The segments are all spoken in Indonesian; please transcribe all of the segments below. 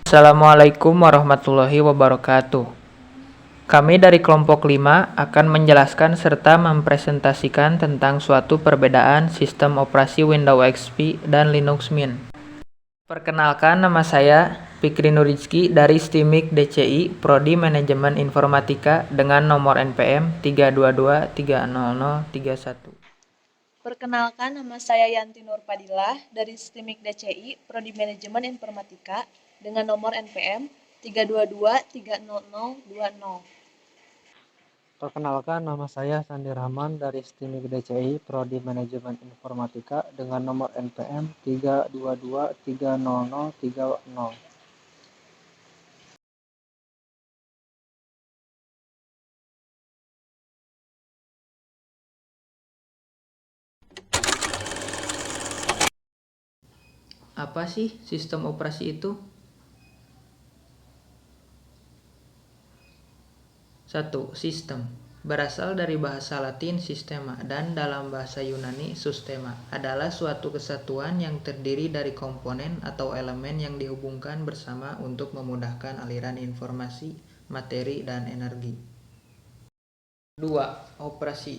Assalamualaikum warahmatullahi wabarakatuh. Kami dari kelompok 5 akan menjelaskan serta mempresentasikan tentang suatu perbedaan sistem operasi Windows XP dan Linux Mint. Perkenalkan, nama saya Fikri Nurizki dari STIMIK DCI Prodi Manajemen Informatika dengan nomor NPM 322300031. Perkenalkan, nama saya Yanti Nurpadilah dari STIMIK DCI Prodi Manajemen Informatika dengan nomor NPM 322300020. Perkenalkan, nama saya Sandi Rahman dari STIMIK DCI Prodi Manajemen Informatika dengan nomor NPM 322300030. Apa sih sistem operasi itu? 1. Sistem berasal dari bahasa Latin sistema dan dalam bahasa Yunani sustema adalah suatu kesatuan yang terdiri dari komponen atau elemen yang dihubungkan bersama untuk memudahkan aliran informasi, materi, dan energi. 2. Operasi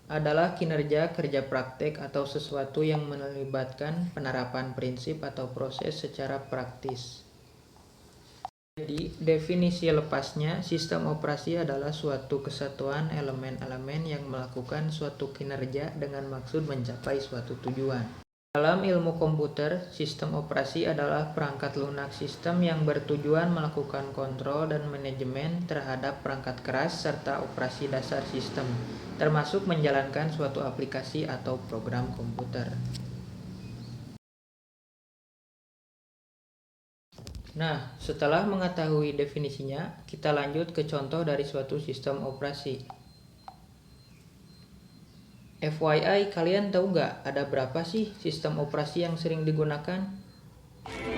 adalah kinerja kerja praktek atau sesuatu yang melibatkan penerapan prinsip atau proses secara praktis. Jadi, definisi lepasnya, sistem operasi adalah suatu kesatuan elemen-elemen yang melakukan suatu kinerja dengan maksud mencapai suatu tujuan. Dalam ilmu komputer, sistem operasi adalah perangkat lunak sistem yang bertujuan melakukan kontrol dan manajemen terhadap perangkat keras serta operasi dasar sistem, termasuk menjalankan suatu aplikasi atau program komputer. Nah, setelah mengetahui definisinya, kita lanjut ke contoh dari suatu sistem operasi. FYI, kalian tahu nggak ada berapa sih sistem operasi yang sering digunakan?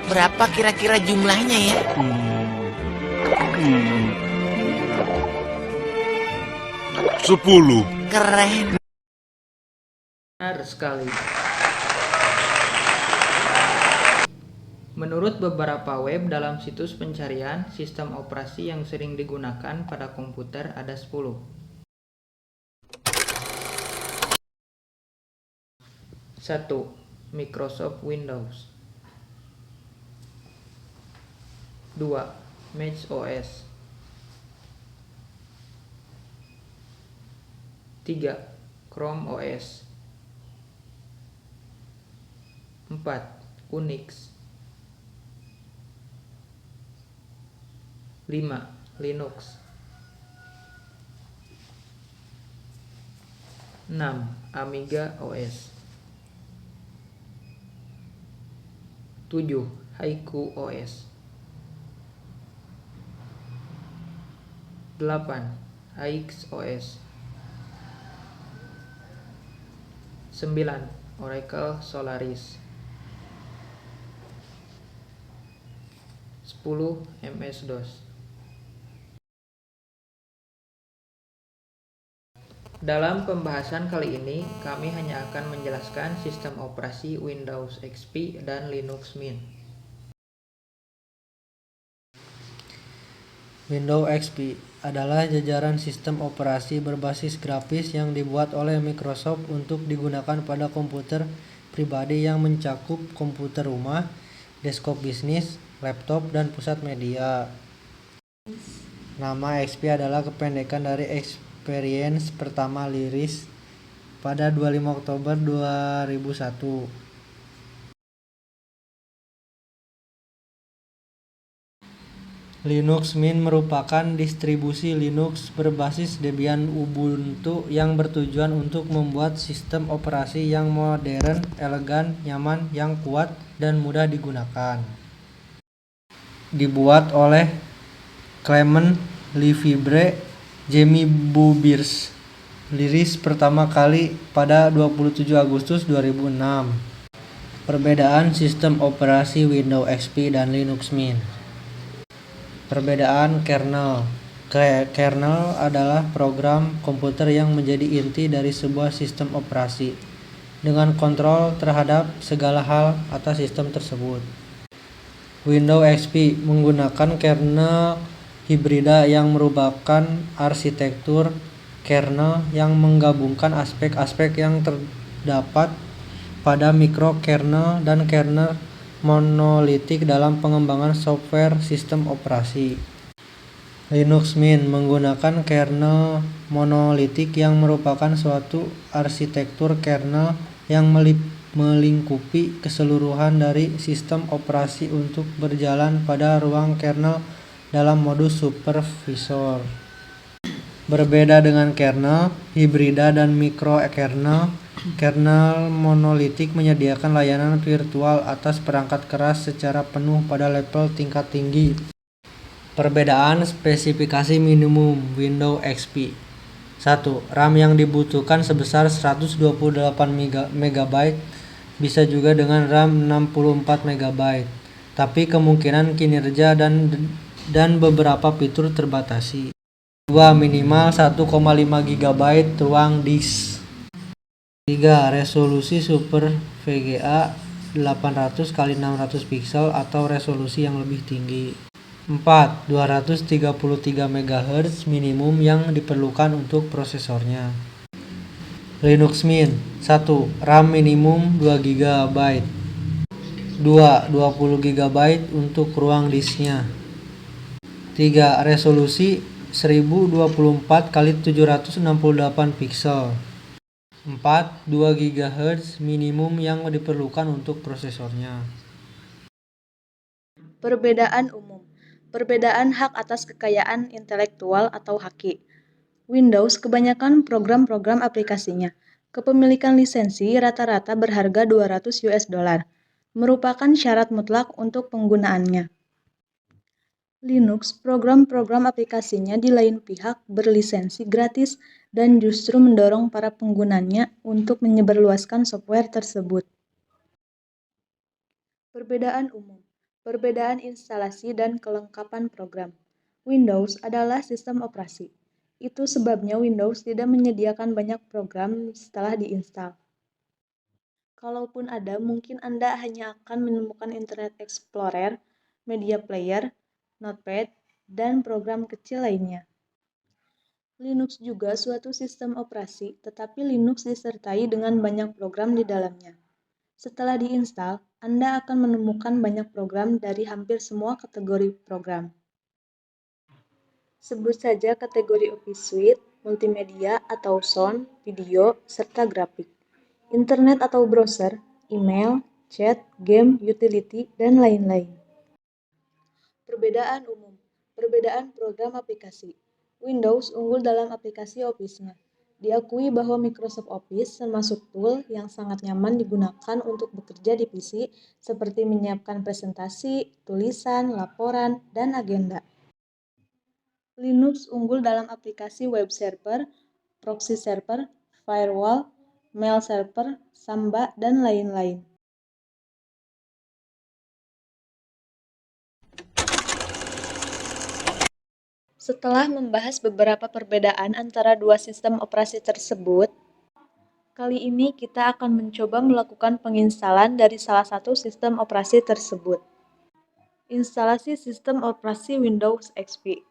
Berapa kira-kira jumlahnya ya? 10. Keren. Benar sekali. Menurut beberapa web dalam situs pencarian, sistem operasi yang sering digunakan pada komputer ada 10. 1. Microsoft Windows. 2. Mac OS. 3. Chrome OS. 4. Unix. 5. Linux. 6. Amiga OS. 7. Haiku OS. 8. AIX OS. 9. Oracle Solaris. 10. MS-DOS. Dalam pembahasan kali ini, kami hanya akan menjelaskan sistem operasi Windows XP dan Linux Mint. Windows XP adalah jajaran sistem operasi berbasis grafis yang dibuat oleh Microsoft untuk digunakan pada komputer pribadi yang mencakup komputer rumah, desktop bisnis, laptop, dan pusat media. Nama XP adalah kependekan dari Experience pertama rilis pada 25 Oktober 2001. Linux Mint merupakan distribusi Linux berbasis Debian Ubuntu yang bertujuan untuk membuat sistem operasi yang modern, elegan, nyaman, yang kuat, dan mudah digunakan. Dibuat oleh Clement Lefebvre, Jamie Bubirs. Rilis pertama kali pada 27 Agustus 2006. Perbedaan sistem operasi Windows XP dan Linux Mint. Perbedaan kernel. Kernel adalah program komputer yang menjadi inti dari sebuah sistem operasi, dengan kontrol terhadap segala hal atas sistem tersebut. Windows XP menggunakan kernel hibrida yang merupakan arsitektur kernel yang menggabungkan aspek-aspek yang terdapat pada mikrokernel dan kernel monolitik dalam pengembangan software sistem operasi. Linux Mint menggunakan kernel monolitik yang merupakan suatu arsitektur kernel yang melingkupi keseluruhan dari sistem operasi untuk berjalan pada ruang kernel dalam modus supervisor. Berbeda dengan kernel hibrida dan mikrokernel, kernel monolitik menyediakan layanan virtual atas perangkat keras secara penuh pada level tingkat tinggi. Perbedaan spesifikasi minimum Windows XP. 1. RAM yang dibutuhkan sebesar 128 MB, bisa juga dengan RAM 64 MB, tapi kemungkinan kinerja dan beberapa fitur terbatasi. 2. Minimal 1,5 GB ruang disk. 3. Resolusi Super VGA 800x600 pixel atau resolusi yang lebih tinggi. 4. 233 MHz minimum yang diperlukan untuk prosesornya. Linux Mint. 1. RAM minimum 2 GB. 2. 20 GB untuk ruang disknya. 3. Resolusi 1024x768 pixel. 4. 2 GHz minimum yang diperlukan untuk prosesornya. Perbedaan umum. Perbedaan hak atas kekayaan intelektual atau haki. Windows kebanyakan program-program aplikasinya. Kepemilikan lisensi rata-rata berharga $200, merupakan syarat mutlak untuk penggunaannya. Linux program-program aplikasinya di lain pihak berlisensi gratis dan justru mendorong para penggunanya untuk menyebarluaskan software tersebut. Perbedaan umum. Perbedaan instalasi dan kelengkapan program. Windows adalah sistem operasi. Itu sebabnya Windows tidak menyediakan banyak program setelah diinstal. Kalaupun ada, mungkin Anda hanya akan menemukan Internet Explorer, Media Player, Notepad, dan program kecil lainnya. Linux juga suatu sistem operasi, tetapi Linux disertai dengan banyak program di dalamnya. Setelah diinstal, Anda akan menemukan banyak program dari hampir semua kategori program. Sebut saja kategori Office Suite, multimedia atau sound, video, serta grafik, internet atau browser, email, chat, game, utility, dan lain-lain. Perbedaan umum. Perbedaan program aplikasi. Windows unggul dalam aplikasi Office-nya. Diakui bahwa Microsoft Office termasuk tool yang sangat nyaman digunakan untuk bekerja di PC, seperti menyiapkan presentasi, tulisan, laporan, dan agenda. Linux unggul dalam aplikasi web server, proxy server, firewall, mail server, Samba, dan lain-lain. Setelah membahas beberapa perbedaan antara dua sistem operasi tersebut, kali ini kita akan mencoba melakukan penginstalan dari salah satu sistem operasi tersebut. Instalasi sistem operasi Windows XP.